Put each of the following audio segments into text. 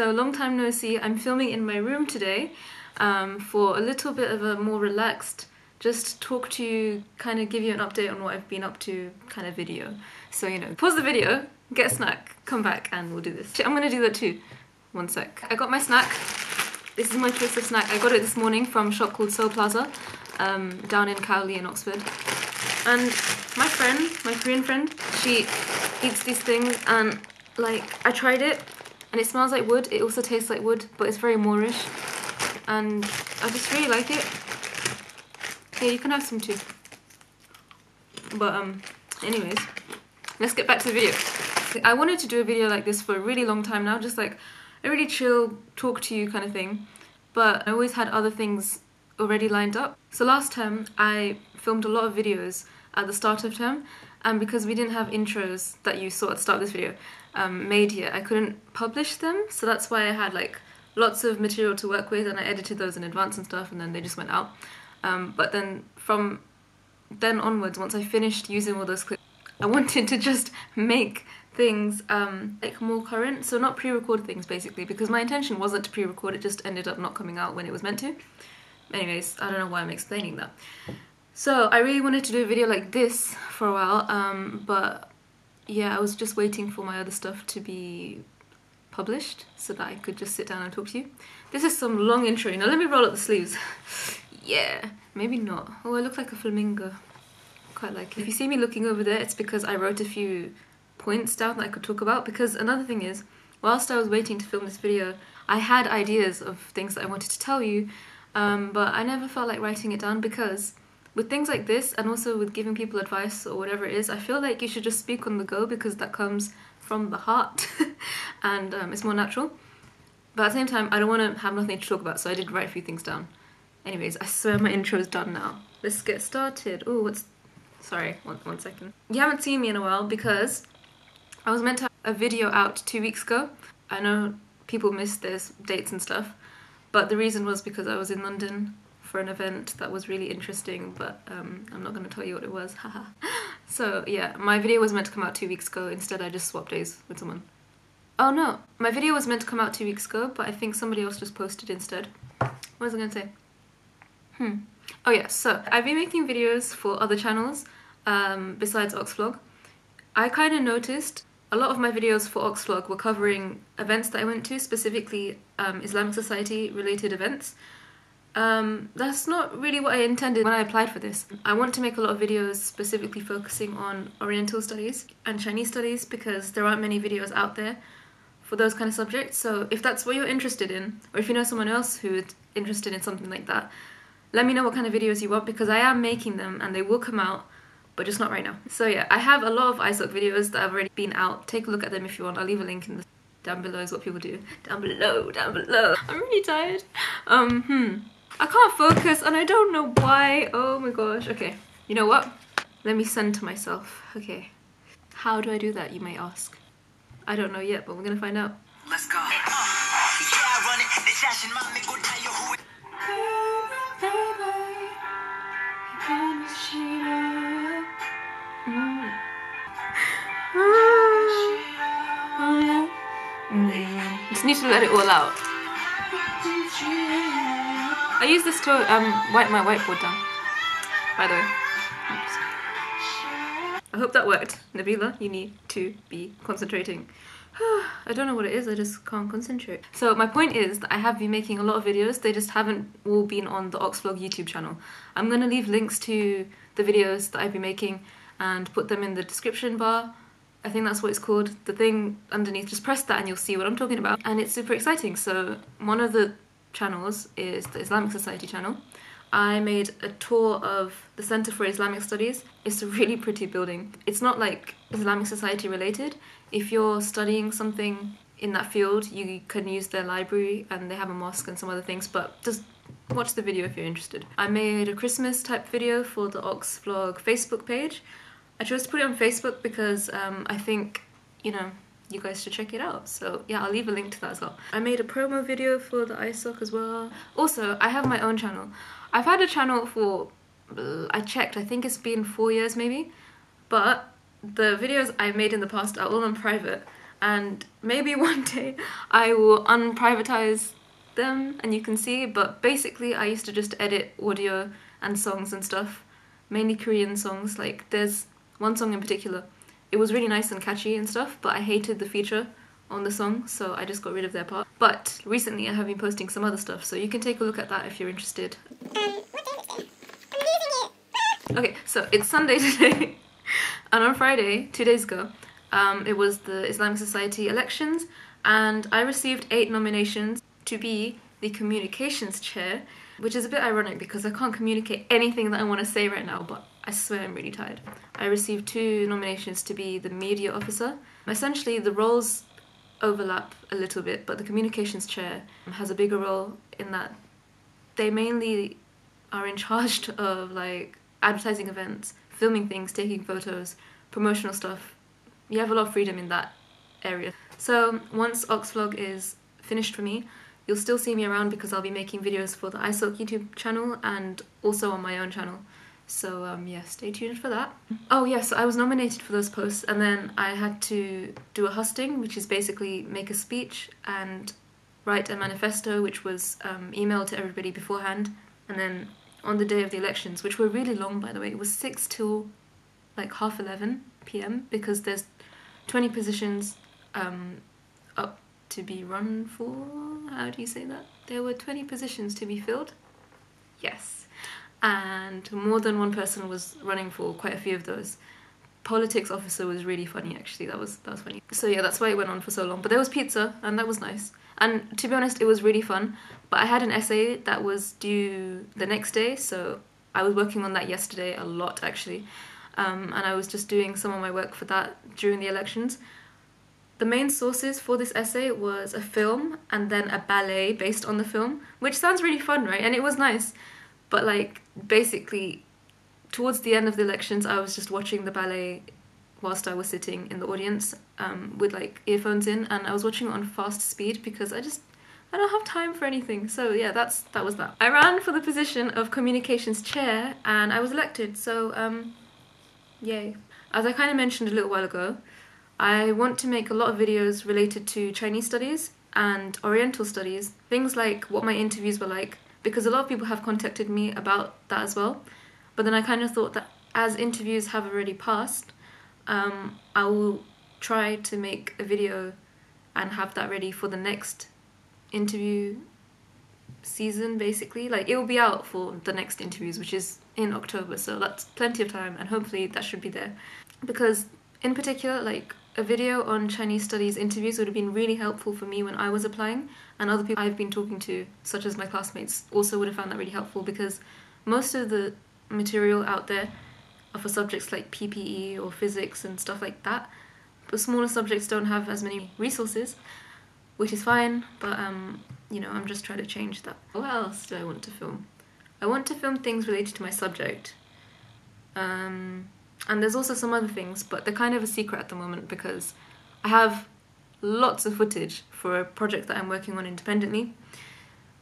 So long time no see. I'm filming in my room today for a little bit of a more relaxed, just talk to you, kind of give you an update on what I've been up to kind of video. So, you know, pause the video, get a snack, come back and we'll do this. I'm gonna do that too. One sec. I got my snack. This is my choice of snack. I got it this morning from a shop called Soul Plaza down in Cowley in Oxford. And my friend, my Korean friend, she eats these things and like I tried it and it smells like wood. It also tastes like wood, but it's very Moorish and I just really like it. Yeah, you can have some too. But anyways, let's get back to the video. I wanted to do a video like this for a really long time now, just like a really chill, talk to you kind of thing. But I always had other things already lined up. So last term I filmed a lot of videos at the start of term, and because we didn't have intros that you saw at the start of this video made yet, I couldn't publish them. So that's why I had like lots of material to work with and I edited those in advance and stuff and then they just went out. But then from then onwards, once I finished using all those clips, I wanted to just make things like more current, so not pre-record things basically, because my intention wasn't to pre-record, it just ended up not coming out when it was meant to. Anyways, I don't know why I'm explaining that. So I really wanted to do a video like this for a while, but yeah, I was just waiting for my other stuff to be published so that I could just sit down and talk to you. This is some long intro. Now let me roll up the sleeves. Yeah, maybe not. Oh, I look like a flamingo. Quite like it. If you see me looking over there, it's because I wrote a few points down that I could talk about, because another thing is, whilst I was waiting to film this video, I had ideas of things that I wanted to tell you, but I never felt like writing it down, because with things like this, and also with giving people advice or whatever it is, I feel like you should just speak on the go, because that comes from the heart and it's more natural. But at the same time, I don't want to have nothing to talk about, so I did write a few things down. Anyways, I swear my intro's done now. Let's get started. Oh, what's... Sorry, one second. You haven't seen me in a while because I was meant to have a video out 2 weeks ago. I know people miss this dates and stuff, but the reason was because I was in London for an event that was really interesting, but I'm not going to tell you what it was, haha. So yeah, my video was meant to come out 2 weeks ago, instead I just swapped days with someone. Oh no, my video was meant to come out 2 weeks ago, but I think somebody else just posted instead. What was I going to say? Oh yeah, so I've been making videos for other channels besides Oxvlog. I kind of noticed a lot of my videos for Oxvlog were covering events that I went to, specifically Islamic Society related events. That's not really what I intended when I applied for this. I want to make a lot of videos specifically focusing on Oriental studies and Chinese studies, because there aren't many videos out there for those kind of subjects. So if that's what you're interested in, or if you know someone else who's interested in something like that, let me know what kind of videos you want, because I am making them and they will come out, but just not right now. So yeah, I have a lot of ISOC videos that have already been out. Take a look at them if you want. I'll leave a link in the down below is what people do. Down below, down below. I'm really tired. I can't focus and I don't know why. Oh my gosh. Okay, you know what? Let me center myself. Okay. How do I do that, you may ask? I don't know yet, but we're gonna find out. Let's go. Just need to let it all out. I use this to wipe my whiteboard down, by the way. Oops. I hope that worked. Nabila, you need to be concentrating. I don't know what it is, I just can't concentrate. So my point is that I have been making a lot of videos, they just haven't all been on the Oxvlog YouTube channel. I'm gonna leave links to the videos that I've been making and put them in the description bar. I think that's what it's called. The thing underneath, just press that and you'll see what I'm talking about. And it's super exciting. So one of the channels is the Islamic Society channel. I made a tour of the Center for Islamic Studies. It's a really pretty building. It's not like Islamic Society related. If you're studying something in that field, you can use their library and they have a mosque and some other things, but just watch the video if you're interested. I made a Christmas type video for the Oxvlog Facebook page. I chose to put it on Facebook because I think, you know, you guys should check it out. So yeah, I'll leave a link to that as well. I made a promo video for the ISOC as well. Also, I have my own channel. I've had a channel for, I checked, I think it's been 4 years maybe, but the videos I've made in the past are all on private and maybe one day I will unprivatize them and you can see, but basically I used to just edit audio and songs and stuff, mainly Korean songs. Like there's one song in particular, it was really nice and catchy and stuff, but I hated the feature on the song, so I just got rid of their part. But recently I have been posting some other stuff, so you can take a look at that if you're interested. Okay, so it's Sunday today, and on Friday, 2 days ago, it was the Islamic Society elections, and I received 8 nominations to be the communications chair, which is a bit ironic because I can't communicate anything that I want to say right now, but I swear I'm really tired. I received 2 nominations to be the media officer. Essentially, the roles overlap a little bit, but the communications chair has a bigger role in that they mainly are in charge of like advertising events, filming things, taking photos, promotional stuff. You have a lot of freedom in that area. So once Oxvlog is finished for me, you'll still see me around because I'll be making videos for the iSilk YouTube channel and also on my own channel. So yeah, stay tuned for that. Oh yeah, so I was nominated for those posts, and then I had to do a husting, which is basically make a speech and write a manifesto, which was emailed to everybody beforehand. And then on the day of the elections, which were really long by the way, it was 6 till like 11:30 p.m. because there's 20 positions up to be run for. How do you say that? There were 20 positions to be filled. Yes. And more than one person was running for quite a few of those. Politics officer was really funny actually, that was funny. So yeah, that's why it went on for so long. But there was pizza and that was nice. And to be honest, it was really fun. But I had an essay that was due the next day, so I was working on that yesterday a lot actually. And I was just doing some of my work for that during the elections. The main sources for this essay was a film and then a ballet based on the film, which sounds really fun, right? And it was nice. But like, basically, towards the end of the elections, I was just watching the ballet whilst I was sitting in the audience with like earphones in, and I was watching it on fast speed because I don't have time for anything. So yeah, that was that. I ran for the position of communications chair and I was elected, so yay. As I kind of mentioned a little while ago, I want to make a lot of videos related to Chinese studies and Oriental studies, things like what my interviews were like, because a lot of people have contacted me about that as well. But then I kind of thought that as interviews have already passed, I will try to make a video and have that ready for the next interview season, basically. Like, it will be out for the next interviews, which is in October, so that's plenty of time, and hopefully that should be there. Because in particular, like, a video on Chinese studies interviews would have been really helpful for me when I was applying, and other people I've been talking to, such as my classmates, also would have found that really helpful, because most of the material out there are for subjects like PPE or physics and stuff like that. But smaller subjects don't have as many resources, which is fine, but you know, I'm just trying to change that. What else do I want to film? I want to film things related to my subject. And there's also some other things, but they're kind of a secret at the moment because I have lots of footage for a project that I'm working on independently.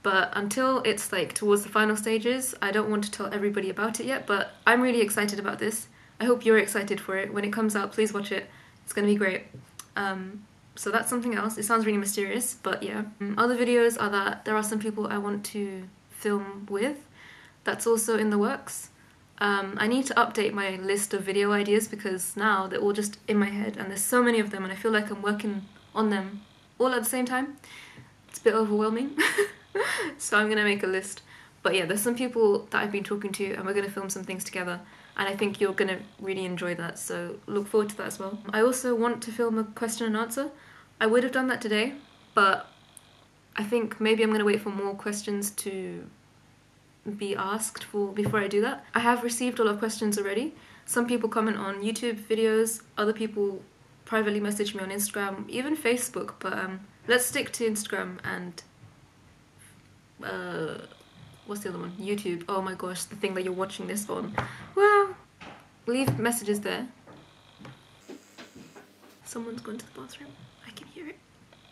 But until it's like towards the final stages, I don't want to tell everybody about it yet, but I'm really excited about this. I hope you're excited for it. When it comes out, please watch it. It's gonna be great. So that's something else. It sounds really mysterious, but yeah. Other videos are that there are some people I want to film with. That's also in the works. I need to update my list of video ideas because now they're all just in my head and there's so many of them and I feel like I'm working on them all at the same time. It's a bit overwhelming. So I'm gonna make a list. But yeah, there's some people that I've been talking to and we're gonna film some things together, and I think you're gonna really enjoy that, so look forward to that as well. I also want to film a question and answer. I would have done that today, but I think maybe I'm gonna wait for more questions to be asked for before I do that. I have received a lot of questions already. Some people comment on YouTube videos, other people privately message me on Instagram, even Facebook, but let's stick to Instagram and what's the other one? YouTube. Oh my gosh, the thing that you're watching this on. Wow. Leave messages there. Someone's gone to the bathroom. I can hear it.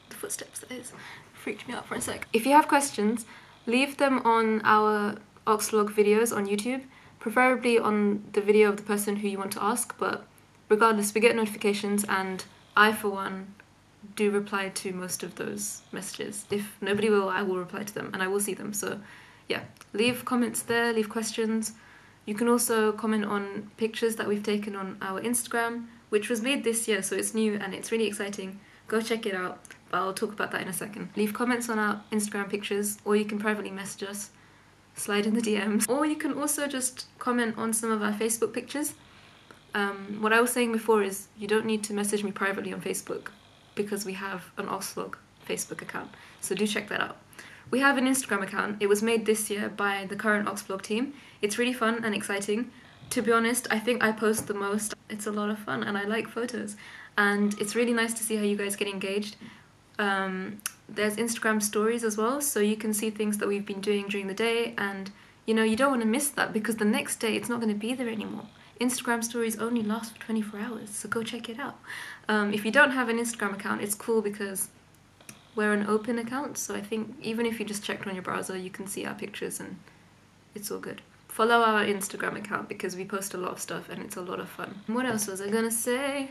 The footsteps, that is. Freaked me out for a sec. If you have questions, leave them on our Oxvlog videos on YouTube, preferably on the video of the person who you want to ask, but regardless, we get notifications and I, for one, do reply to most of those messages. If nobody will, I will reply to them and I will see them. So yeah, leave comments there, leave questions. You can also comment on pictures that we've taken on our Instagram, which was made this year, so it's new and it's really exciting. Go check it out, but I'll talk about that in a second. Leave comments on our Instagram pictures, or you can privately message us, slide in the DMs, or you can also just comment on some of our Facebook pictures. What I was saying before is you don't need to message me privately on Facebook because we have an Oxvlog Facebook account, so do check that out. We have an Instagram account. It was made this year by the current Oxvlog team. It's really fun and exciting. To be honest, I think I post the most. It's a lot of fun and I like photos. And it's really nice to see how you guys get engaged. There's Instagram stories as well, so you can see things that we've been doing during the day, and you know, you don't want to miss that because the next day it's not going to be there anymore. Instagram stories only last for 24 hours, so go check it out. If you don't have an Instagram account, it's cool because we're an open account, so I think even if you just checked on your browser, you can see our pictures and it's all good. Follow our Instagram account because we post a lot of stuff and it's a lot of fun. What else was I gonna say?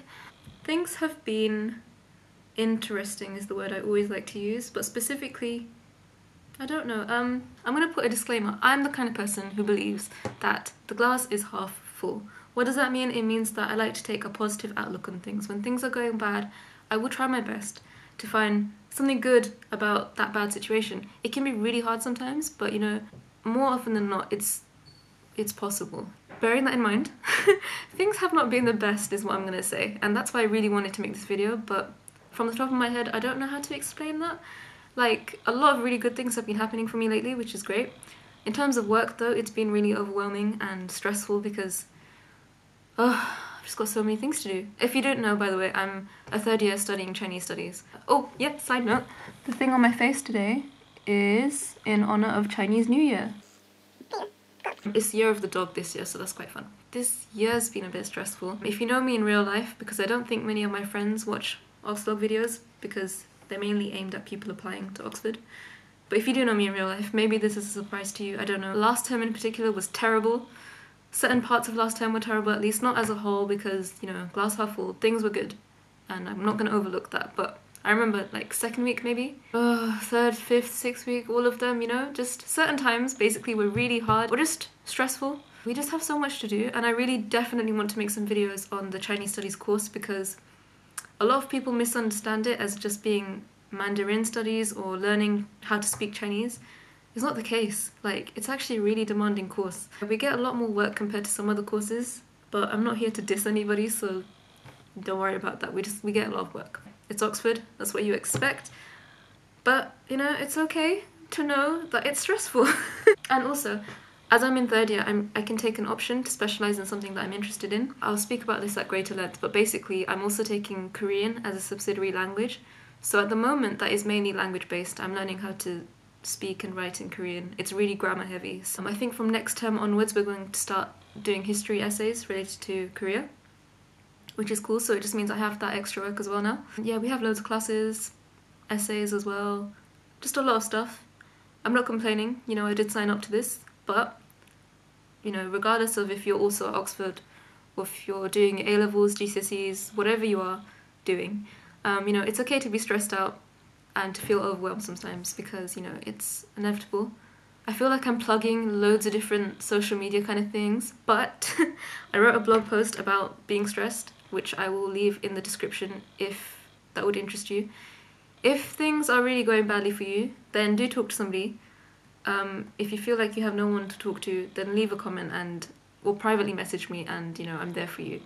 Things have been interesting is the word I always like to use, but specifically, I don't know. I'm gonna put a disclaimer. I'm the kind of person who believes that the glass is half full. What does that mean? It means that I like to take a positive outlook on things. When things are going bad, I will try my best to find something good about that bad situation. It can be really hard sometimes, but you know, more often than not, it's possible. Bearing that in mind, things have not been the best is what I'm gonna say, and that's why I really wanted to make this video, but from the top of my head, I don't know how to explain that. Like, a lot of really good things have been happening for me lately, which is great. In terms of work though, it's been really overwhelming and stressful because I've just got so many things to do. If you don't know, by the way, I'm a third year studying Chinese studies. Oh, yeah, side note. The thing on my face today is in honor of Chinese New Year. It's the year of the dog this year, so that's quite fun. This year's been a bit stressful. If you know me in real life, because I don't think many of my friends watch Oxvlog videos because they're mainly aimed at people applying to Oxford. But if you do know me in real life, maybe this is a surprise to you, I don't know. Last term in particular was terrible. Certain parts of last term were terrible, at least not as a whole, because, you know, glass half full, things were good. And I'm not going to overlook that, but I remember, like, second week maybe? Third, fifth, sixth week, all of them, you know? Just certain times, basically, were really hard, or just stressful. We just have so much to do, and I really definitely want to make some videos on the Chinese Studies course because a lot of people misunderstand it as just being Mandarin studies or learning how to speak Chinese. It's not the case. Like, it's actually a really demanding course. We get a lot more work compared to some other courses, but I'm not here to diss anybody, so don't worry about that. We get a lot of work. It's Oxford, that's what you expect. But, you know, it's okay to know that it's stressful. And also, as I'm in third year, I can take an option to specialise in something that I'm interested in. I'll speak about this at greater length, but basically I'm also taking Korean as a subsidiary language. So at the moment, that is mainly language-based. I'm learning how to speak and write in Korean. It's really grammar heavy. So I think from next term onwards, we're going to start doing history essays related to Korea, which is cool. So it just means I have that extra work as well now. Yeah, we have loads of classes, essays as well, just a lot of stuff. I'm not complaining, you know, I did sign up to this, but, you know, regardless of if you're also at Oxford or if you're doing A-levels, GCSEs, whatever you are doing, you know, it's okay to be stressed out and to feel overwhelmed sometimes because, you know, it's inevitable. I feel like I'm plugging loads of different social media kind of things, but I wrote a blog post about being stressed, which I will leave in the description if that would interest you. If things are really going badly for you, then do talk to somebody. If you feel like you have no one to talk to, then leave a comment or privately message me and, you know, I'm there for you.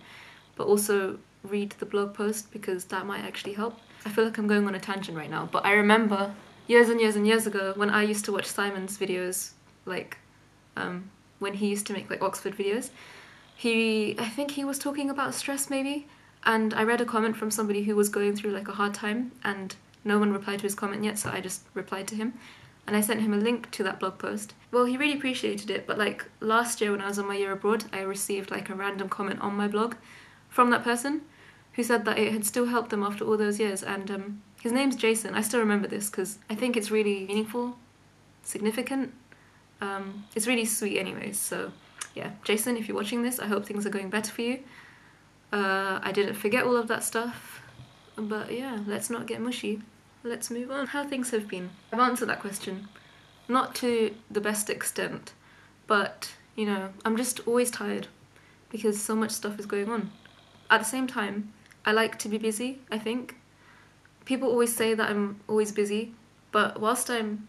But also read the blog post because that might actually help. I feel like I'm going on a tangent right now, but I remember years and years and years ago when I used to watch Simon's videos, like when he used to make like Oxford videos, I think he was talking about stress maybe, and I read a comment from somebody who was going through like a hard time and no one replied to his comment yet, so I just replied to him and I sent him a link to that blog post. Well, he really appreciated it, but like last year when I was on my year abroad, I received like a random comment on my blog from that person who said that it had still helped them after all those years, and his name's Jason. I still remember this because I think it's really meaningful, significant. It's really sweet anyways, so yeah, Jason, if you're watching this, I hope things are going better for you. I didn't forget all of that stuff. But yeah, let's not get mushy. Let's move on. How things have been. I've answered that question. Not to the best extent, but, you know, I'm just always tired because so much stuff is going on. At the same time, I like to be busy, I think. People always say that I'm always busy, but whilst I'm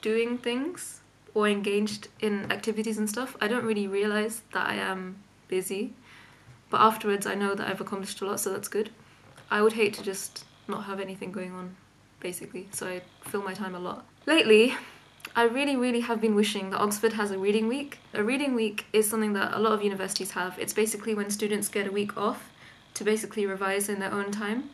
doing things or engaged in activities and stuff, I don't really realise that I am busy. But afterwards I know that I've accomplished a lot, so that's good. I would hate to just not have anything going on, basically, so I fill my time a lot. Lately, I really have been wishing that Oxford has a reading week. A reading week is something that a lot of universities have. It's basically when students get a week off to basically revise in their own time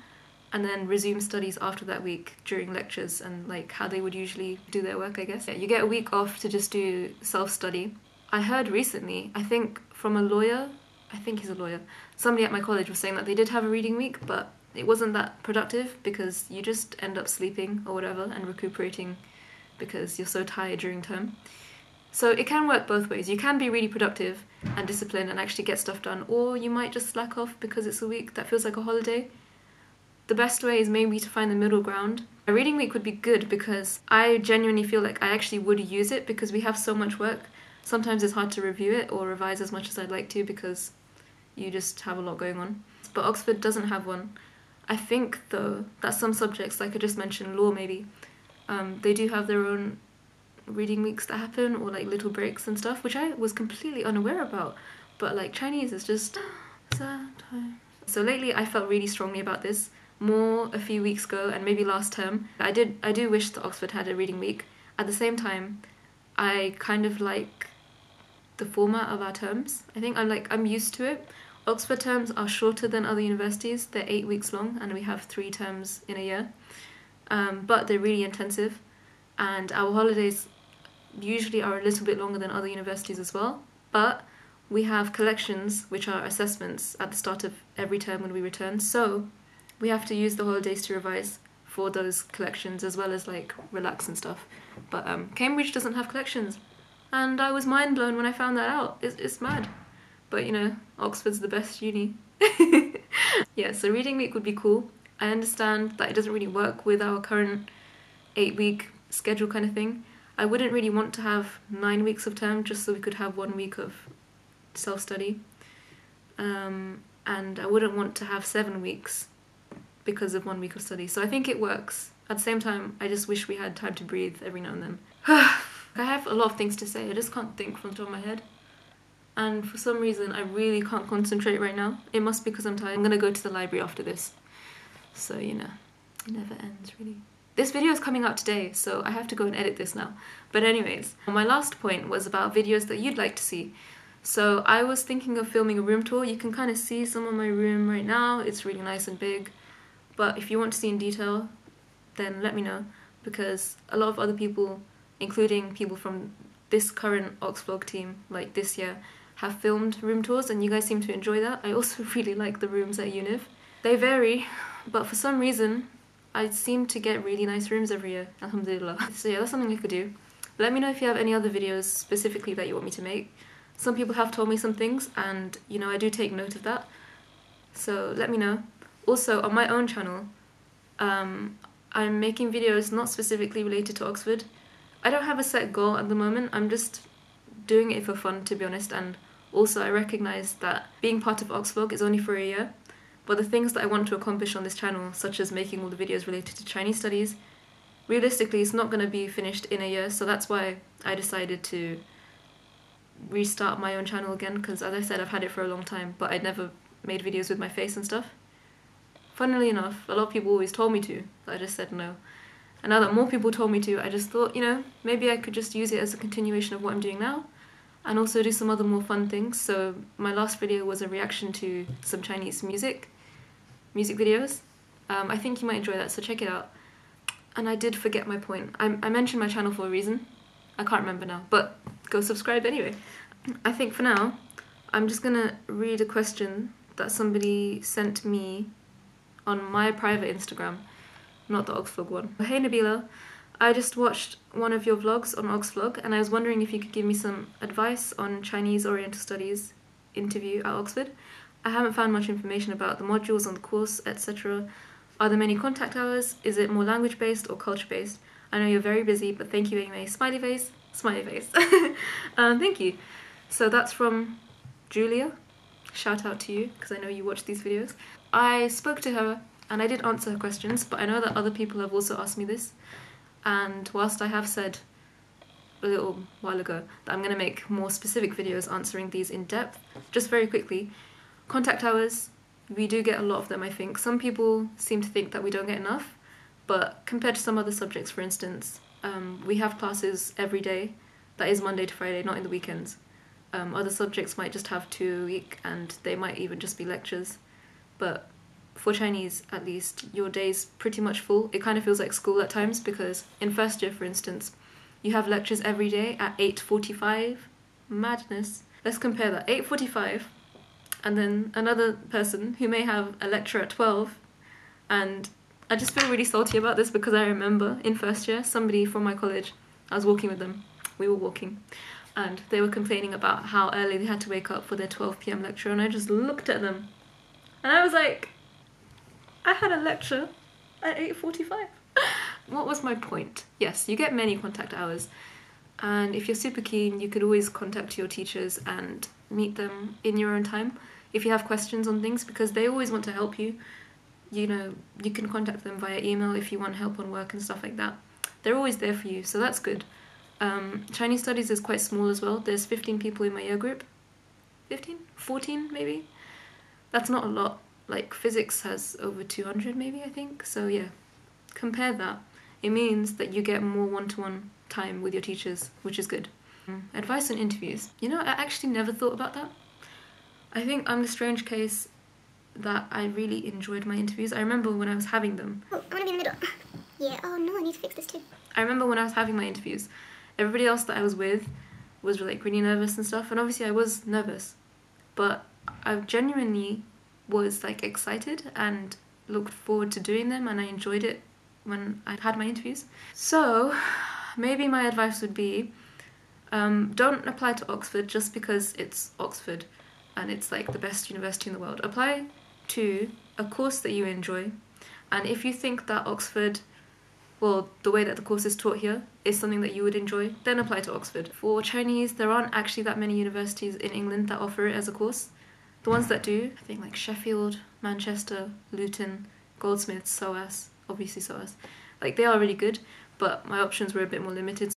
and then resume studies after that week during lectures and like how they would usually do their work, I guess. Yeah, you get a week off to just do self-study. I heard recently, I think from a lawyer, I think he's a lawyer, somebody at my college was saying that they did have a reading week, but it wasn't that productive because you just end up sleeping or whatever and recuperating because you're so tired during term. So it can work both ways. You can be really productive and disciplined and actually get stuff done, or you might just slack off because it's a week that feels like a holiday. The best way is maybe to find the middle ground. A reading week would be good because I genuinely feel like I actually would use it because we have so much work. Sometimes it's hard to review it or revise as much as I'd like to because you just have a lot going on. But Oxford doesn't have one. I think though that some subjects, like I just mentioned, law maybe, they do have their own reading weeks that happen or like little breaks and stuff, which I was completely unaware about. But like Chinese is just sad time. So lately I felt really strongly about this, more a few weeks ago and maybe last term. I do wish that Oxford had a reading week. At the same time, I kind of like the format of our terms. I think I'm used to it. Oxford terms are shorter than other universities. They're 8 weeks long and we have 3 terms in a year. But they're really intensive and our holidays usually are a little bit longer than other universities as well. But we have collections, which are assessments at the start of every term when we return. So we have to use the holidays to revise for those collections as well as like relax and stuff. But Cambridge doesn't have collections. And I was mind blown when I found that out. It's mad. But you know, Oxford's the best uni. Yeah, so reading week would be cool. I understand that it doesn't really work with our current 8-week schedule kind of thing. I wouldn't really want to have 9 weeks of term just so we could have 1 week of self-study. And I wouldn't want to have 7 weeks because of 1 week of study. So I think it works. At the same time, I just wish we had time to breathe every now and then. I have a lot of things to say, I just can't think from the top of my head. And for some reason, I really can't concentrate right now. It must be because I'm tired. I'm gonna go to the library after this. So, you know, it never ends, really. This video is coming out today, so I have to go and edit this now. But anyways, my last point was about videos that you'd like to see. So I was thinking of filming a room tour. You can kind of see some of my room right now. It's really nice and big. But if you want to see in detail, then let me know. Because a lot of other people, including people from this current Oxvlog team, like this year, have filmed room tours and you guys seem to enjoy that. I also really like the rooms at Univ. They vary, but for some reason, I seem to get really nice rooms every year, alhamdulillah. So yeah, that's something I could do. Let me know if you have any other videos specifically that you want me to make. Some people have told me some things and, you know, I do take note of that. So let me know. Also, on my own channel, I'm making videos not specifically related to Oxford. I don't have a set goal at the moment, I'm just doing it for fun, to be honest, and also I recognise that being part of Oxvlog is only for a year, but the things that I want to accomplish on this channel, such as making all the videos related to Chinese studies, realistically it's not going to be finished in a year, so that's why I decided to restart my own channel again, because as I said, I've had it for a long time, but I'd never made videos with my face and stuff. Funnily enough, a lot of people always told me to, but I just said no. And now that more people told me to, I just thought, you know, maybe I could just use it as a continuation of what I'm doing now and also do some other more fun things. So my last video was a reaction to some Chinese music videos. I think you might enjoy that, so check it out. And I did forget my point. I mentioned my channel for a reason. I can't remember now, but go subscribe anyway. I think for now, I'm just gonna read a question that somebody sent me on my private Instagram. Not the Oxvlog one. Hey Nabila, I just watched one of your vlogs on Oxvlog and I was wondering if you could give me some advice on Chinese Oriental Studies interview at Oxford. I haven't found much information about the modules on the course, etc. Are there many contact hours? Is it more language based or culture based? I know you're very busy, but thank you anyway. Smiley face, smiley face. Thank you. So that's from Julia. Shout out to you, because I know you watch these videos. I spoke to her and I did answer her questions, but I know that other people have also asked me this. And whilst I have said a little while ago that I'm going to make more specific videos answering these in depth, just very quickly, contact hours, we do get a lot of them, I think. Some people seem to think that we don't get enough, but compared to some other subjects, for instance, we have classes every day. That is Monday to Friday, not in the weekends. Other subjects might just have 2 a week, and they might even just be lectures. But for Chinese, at least, your day's pretty much full. It kind of feels like school at times, because in first year, for instance, you have lectures every day at 8:45. Madness. Let's compare that. 8:45, and then another person who may have a lecture at 12, and I just feel really salty about this because I remember in first year, somebody from my college, I was walking with them, we were walking, and they were complaining about how early they had to wake up for their 12 p.m. lecture, and I just looked at them and I was like, I had a lecture at 8:45. What was my point? Yes, you get many contact hours, and if you're super keen, you could always contact your teachers and meet them in your own time if you have questions on things, because they always want to help you. You know, you can contact them via email if you want help on work and stuff like that. They're always there for you, so that's good. Chinese studies is quite small as well. There's 15 people in my year group. 15? 14 maybe? That's not a lot. Like physics has over 200 maybe, I think. So yeah, compare that. It means that you get more one-to-one time with your teachers, which is good. Advice on interviews. You know, I actually never thought about that. I think I'm the strange case that I really enjoyed my interviews. I remember when I was having them. Oh, I want to be in the middle. Yeah, oh no, I need to fix this too. I remember when I was having my interviews, everybody else that I was with was like really nervous and stuff, and obviously I was nervous, but I genuinely was like excited and looked forward to doing them, and I enjoyed it when I had my interviews. So maybe my advice would be, don't apply to Oxford just because it's Oxford and it's like the best university in the world. Apply to a course that you enjoy, and if you think that Oxford, well, the way that the course is taught here is something that you would enjoy, then apply to Oxford. For Chinese, there aren't actually that many universities in England that offer it as a course. The ones that do, I think like Sheffield, Manchester, Luton, Goldsmiths, SOAS, obviously SOAS, like they are really good, but my options were a bit more limited.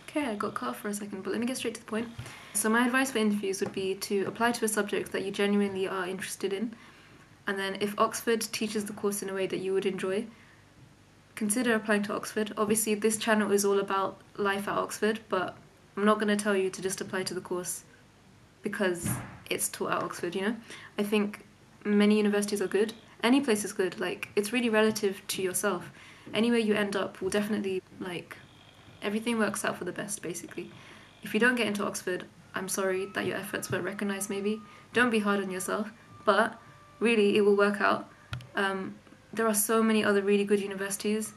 Okay, I got cut off for a second, but let me get straight to the point. So my advice for interviews would be to apply to a subject that you genuinely are interested in, and then if Oxford teaches the course in a way that you would enjoy, consider applying to Oxford. Obviously this channel is all about life at Oxford, but I'm not going to tell you to just apply to the course because it's taught at Oxford, you know? I think many universities are good. Any place is good. Like, it's really relative to yourself. Anywhere you end up will definitely, like, everything works out for the best, basically. If you don't get into Oxford, I'm sorry that your efforts weren't recognised, maybe. Don't be hard on yourself, but really, it will work out. There are so many other really good universities,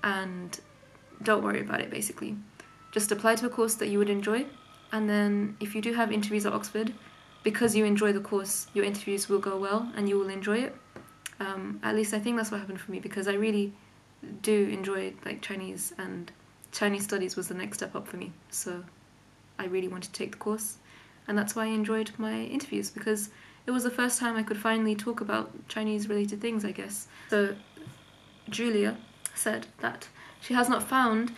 and don't worry about it, basically. Just apply to a course that you would enjoy, and then if you do have interviews at Oxford, because you enjoy the course, your interviews will go well and you will enjoy it. At least I think that's what happened for me, because I really do enjoy like Chinese, and Chinese studies was the next step up for me. So I really wanted to take the course, and that's why I enjoyed my interviews, because it was the first time I could finally talk about Chinese related things, I guess. So Julia said that she has not found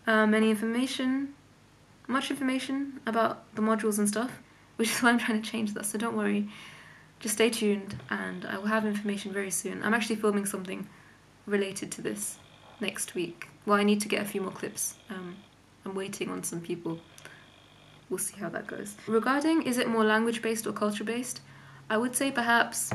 much information about the modules and stuff, which is why I'm trying to change that, so don't worry. Just stay tuned and I will have information very soon. I'm actually filming something related to this next week. Well, I need to get a few more clips. I'm waiting on some people. We'll see how that goes. Regarding is it more language-based or culture-based, I would say perhaps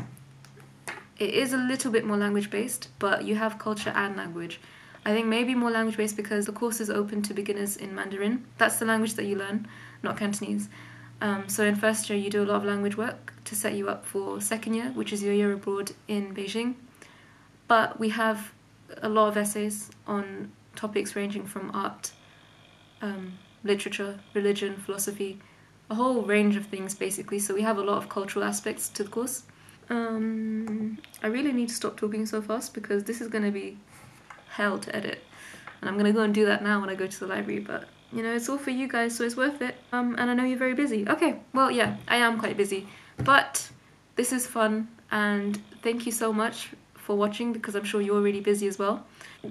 it is a little bit more language-based, but you have culture and language. I think maybe more language-based because the course is open to beginners in Mandarin. That's the language that you learn, not Cantonese. So in first year you do a lot of language work to set you up for second year, which is your year abroad in Beijing. But we have a lot of essays on topics ranging from art, literature, religion, philosophy, a whole range of things basically. So we have a lot of cultural aspects to the course. I really need to stop talking so fast because this is going to be hell to edit. And I'm going to go and do that now when I go to the library, but you know, it's all for you guys, so it's worth it. And I know you're very busy. Okay, well, yeah, I am quite busy, but this is fun, and thank you so much for watching because I'm sure you're really busy as well.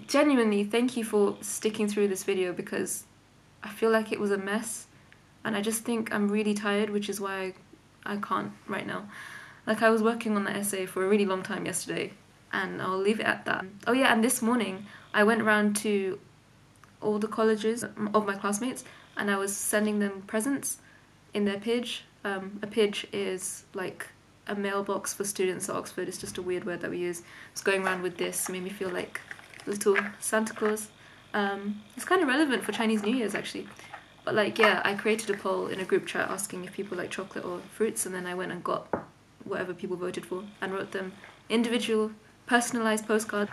Genuinely, thank you for sticking through this video because I feel like it was a mess, and I just think I'm really tired, which is why I can't right now. Like, I was working on the essay for a really long time yesterday, and I'll leave it at that. Oh yeah, and this morning I went around to all the colleges of my classmates and I was sending them presents in their pidge. A pidge is like a mailbox for students at Oxford. It's just a weird word that we use. Just going around with this made me feel like little Santa Claus. It's kind of relevant for Chinese New Year's actually. But like, yeah, I created a poll in a group chat asking if people like chocolate or fruits, and then I went and got whatever people voted for and wrote them individual personalized postcards.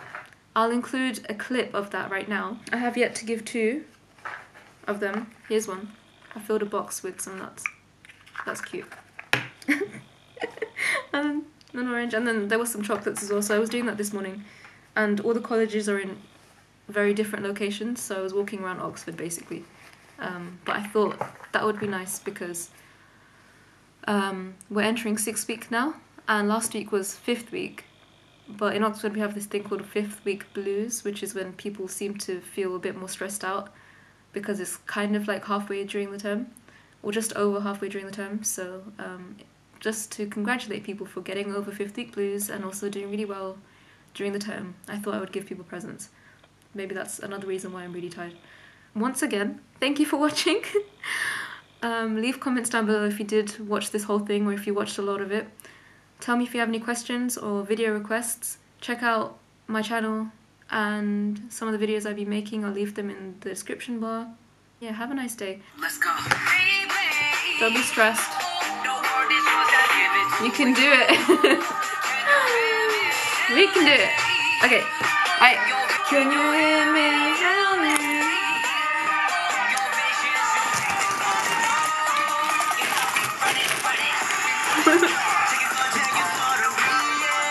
I'll include a clip of that right now. I have yet to give 2 of them. Here's one. I filled a box with some nuts. That's cute. And an orange, and then there was some chocolates as well, so I was doing that this morning. And all the colleges are in very different locations, so I was walking around Oxford basically. But I thought that would be nice because we're entering 6th week now, and last week was 5th week. But in Oxford we have this thing called 5th week blues, which is when people seem to feel a bit more stressed out because it's kind of like halfway during the term, or just over halfway during the term. So just to congratulate people for getting over 5th week blues and also doing really well during the term, I thought I would give people presents. Maybe that's another reason why I'm really tired. Once again, thank you for watching. Leave comments down below if you did watch this whole thing or if you watched a lot of it. Tell me if you have any questions or video requests. Check out my channel and some of the videos I've been making. I'll leave them in the description bar. Yeah, have a nice day. Let's go. Don't be stressed. You can do it. We can do it. Okay, bye. Can you hear me?